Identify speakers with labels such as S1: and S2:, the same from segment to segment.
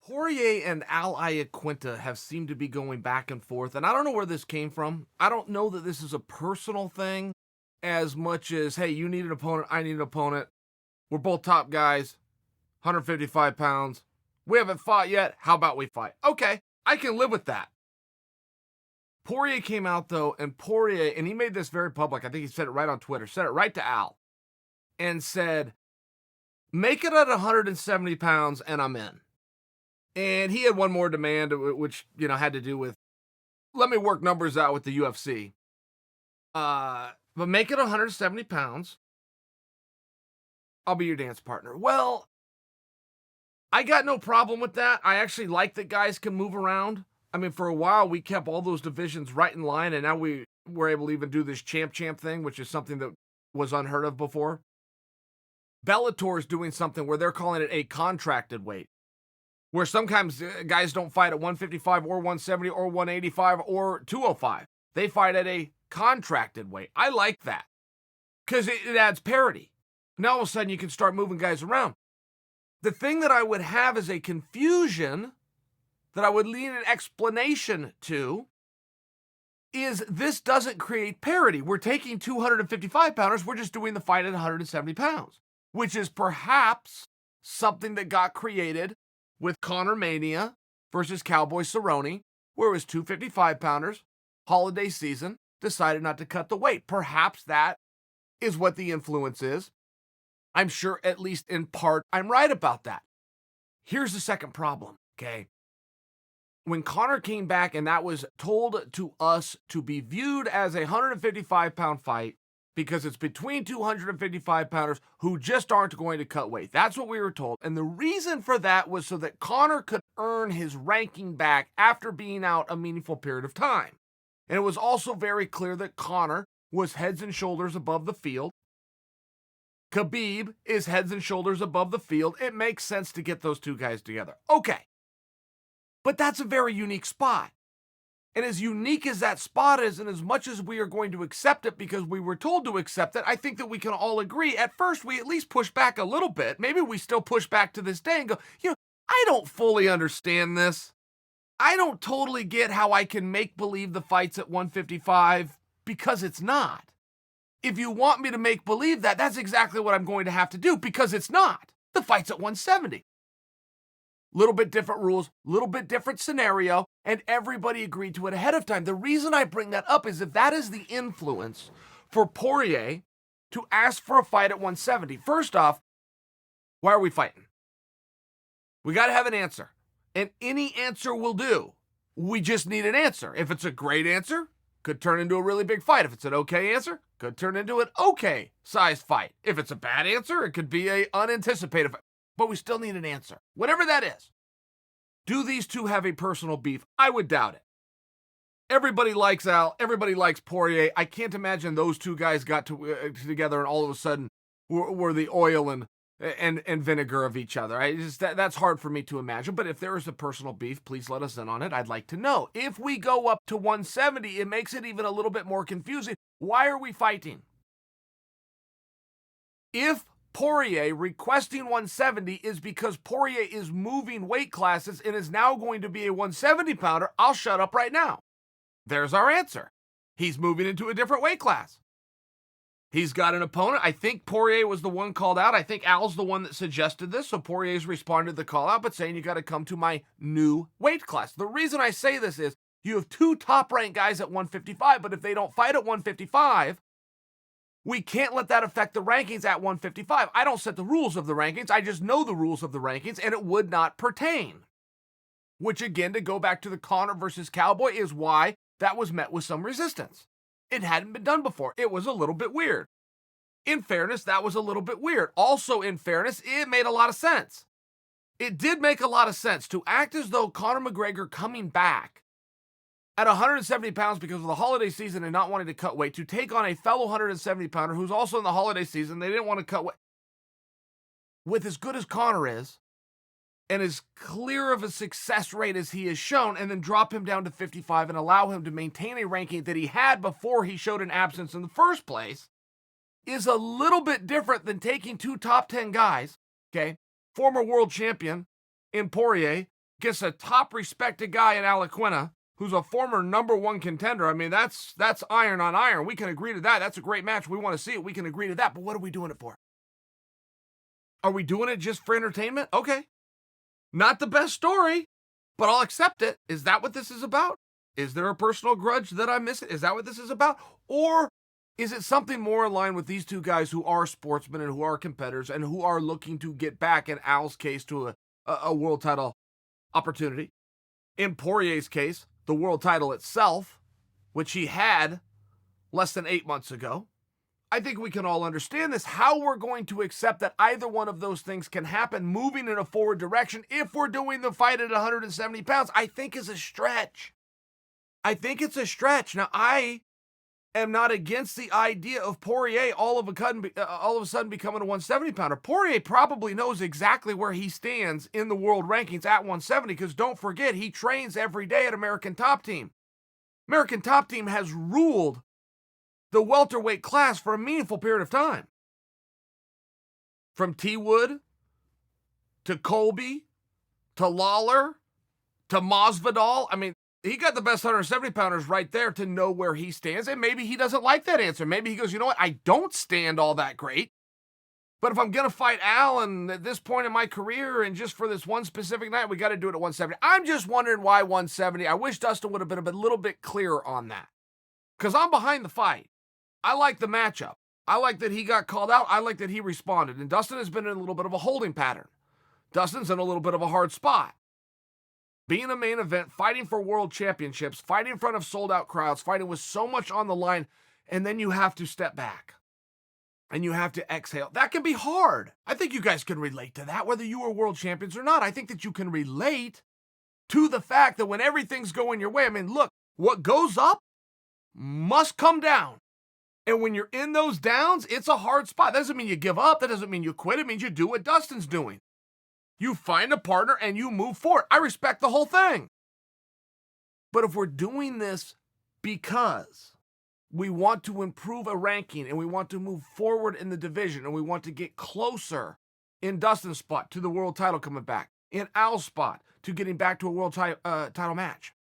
S1: Poirier and Iaquinta have seemed to be going back and forth, and I don't know where this came from. I don't know that this is a personal thing as much as, hey, you need an opponent, I need an opponent. We're both top guys, 155 pounds. We haven't fought yet. How about we fight? Okay, I can live with that. Poirier came out, though, and he made this very public. I think he said it right on Twitter, said it right to Al, and said, make it at 170 pounds and I'm in. And he had one more demand, which, had to do with, let me work numbers out with the UFC. But make it 170 pounds. I'll be your dance partner. Well, I got no problem with that. I actually like that guys can move around. I mean, for a while, we kept all those divisions right in line, and now we were able to even do this champ thing, which is something that was unheard of before. Bellator is doing something where they're calling it a contracted weight, where sometimes guys don't fight at 155 or 170 or 185 or 205. They fight at a contracted weight. I like that because it adds parity. Now all of a sudden you can start moving guys around. The thing that I would have is a confusion that I would lean an explanation to is this doesn't create parity. We're taking 255 pounders. We're just doing the fight at 170 pounds, which is perhaps something that got created with Conor Mania versus Cowboy Cerrone, where it was 255 pounders, holiday season, decided not to cut the weight. Perhaps that is what the influence is. I'm sure, at least in part, I'm right about that. Here's the second problem, okay? When Conor came back and that was told to us to be viewed as a 155-pound fight because it's between 255 pounders who just aren't going to cut weight. That's what we were told. And the reason for that was so that Conor could earn his ranking back after being out a meaningful period of time. And it was also very clear that Conor was heads and shoulders above the field. Khabib is heads and shoulders above the field. It makes sense to get those two guys together. Okay. But that's a very unique spot. And as unique as that spot is, and as much as we are going to accept it because we were told to accept it, I think that we can all agree, at first we at least push back a little bit. Maybe we still push back to this day and go, I don't fully understand this. I don't totally get how I can make believe the fight's at 155 because it's not. If you want me to make believe that, that's exactly what I'm going to have to do because it's not. The fight's at 170. Little bit different rules, little bit different scenario, and everybody agreed to it ahead of time. The reason I bring that up is if that is the influence for Poirier to ask for a fight at 170. First off, why are we fighting? We got to have an answer, and any answer will do. We just need an answer. If it's a great answer, could turn into a really big fight. If it's an okay answer, could turn into an okay sized fight. If it's a bad answer, it could be an unanticipated fight. But we still need an answer. Whatever that is. Do these two have a personal beef? I would doubt it. Everybody likes Al. Everybody likes Poirier. I can't imagine those two guys got together and all of a sudden were the oil and vinegar of each other. That's hard for me to imagine. But if there is a personal beef, please let us in on it. I'd like to know. If we go up to 170, it makes it even a little bit more confusing. Why are we fighting? If Poirier requesting 170 is because Poirier is moving weight classes and is now going to be a 170 pounder, I'll shut up right now. There's our answer. He's moving into a different weight class. He's got an opponent. I think Poirier was the one called out. I think Al's the one that suggested this, so Poirier's responded to the call out, but saying you got to come to my new weight class. The reason I say this is you have two top-ranked guys at 155, but if they don't fight at 155, we can't let that affect the rankings at 155. I don't set the rules of the rankings. I just know the rules of the rankings, and it would not pertain. Which, again, to go back to the Conor versus Cowboy, is why that was met with some resistance. It hadn't been done before. It was a little bit weird. In fairness, that was a little bit weird. Also, in fairness, it made a lot of sense. It did make a lot of sense to act as though Conor McGregor coming back at 170 pounds because of the holiday season and not wanting to cut weight, to take on a fellow 170-pounder who's also in the holiday season. They didn't want to cut weight. With as good as Conor is, and as clear of a success rate as he has shown, and then drop him down to 55 and allow him to maintain a ranking that he had before he showed an absence in the first place, is a little bit different than taking two top 10 guys, okay, former world champion in Poirier against a top respected guy in Iaquinta, who's a former #1 contender. I mean, that's iron on iron. We can agree to that. That's a great match. We want to see it. We can agree to that. But what are we doing it for? Are we doing it just for entertainment? Okay. Not the best story, but I'll accept it. Is that what this is about? Is there a personal grudge that I'm missing? Is that what this is about? Or is it something more in line with these two guys who are sportsmen and who are competitors and who are looking to get back, in Al's case, to a world title opportunity? In Poirier's case, the world title itself, which he had less than 8 months ago. I think we can all understand this. How we're going to accept that either one of those things can happen moving in a forward direction if we're doing the fight at 170 pounds, I think is a stretch. I think it's a stretch. Now, I am not against the idea of Poirier all of a sudden becoming a 170-pounder. Poirier probably knows exactly where he stands in the world rankings at 170 because don't forget, he trains every day at American Top Team. American Top Team has ruled the welterweight class for a meaningful period of time. From T. Wood to Colby to Lawler to Masvidal. I mean, he got the best 170-pounders right there to know where he stands, and maybe he doesn't like that answer. Maybe he goes, you know what, I don't stand all that great, but if I'm going to fight Al, and at this point in my career, and just for this one specific night, we got to do it at 170. I'm just wondering why 170. I wish Dustin would have been a little bit clearer on that, because I'm behind the fight. I like the matchup. I like that he got called out. I like that he responded, and Dustin has been in a little bit of a holding pattern. Dustin's in a little bit of a hard spot. Being a main event, fighting for world championships, fighting in front of sold-out crowds, fighting with so much on the line, and then you have to step back. And you have to exhale. That can be hard. I think you guys can relate to that, whether you are world champions or not. I think that you can relate to the fact that when everything's going your way, I mean, look, what goes up must come down. And when you're in those downs, it's a hard spot. That doesn't mean you give up. That doesn't mean you quit. It means you do what Dustin's doing. You find a partner and you move forward. I respect the whole thing. But if we're doing this because we want to improve a ranking and we want to move forward in the division and we want to get closer in Dustin's spot to the world title coming back, in Al's spot to getting back to a world title match.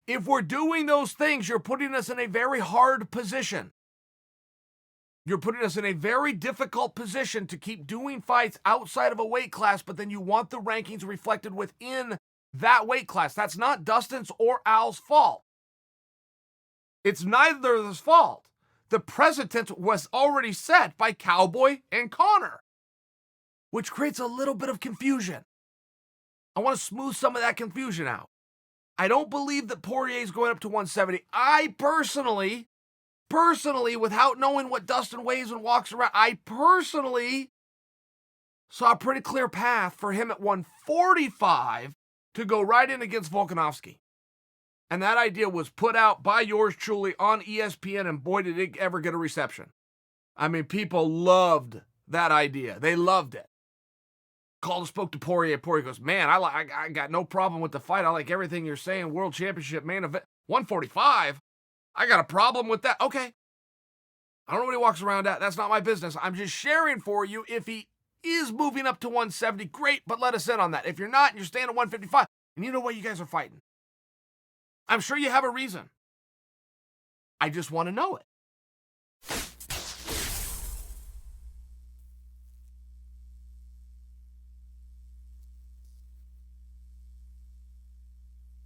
S1: If we're doing those things, you're putting us in a very hard position. You're putting us in a very difficult position to keep doing fights outside of a weight class, but then you want the rankings reflected within that weight class. That's not Dustin's or Al's fault. It's neither of their fault. The precedent was already set by Cowboy and Connor, which creates a little bit of confusion. I want to smooth some of that confusion out. I don't believe that Poirier is going up to 170. I personally, without knowing what Dustin weighs and walks around, I personally saw a pretty clear path for him at 145 to go right in against Volkanovski. And that idea was put out by yours truly on ESPN, and boy, did it ever get a reception. I mean, people loved that idea. They loved it. Called and spoke to Poirier. Poirier goes, man, I got no problem with the fight. I like everything you're saying. World Championship main event. 145? I got a problem with that. Okay. I don't know what he walks around at. That's not my business. I'm just sharing for you. If he is moving up to 170, great, but let us in on that. If you're not, and you're staying at 155, and you know what, you guys are fighting. I'm sure you have a reason. I just want to know it.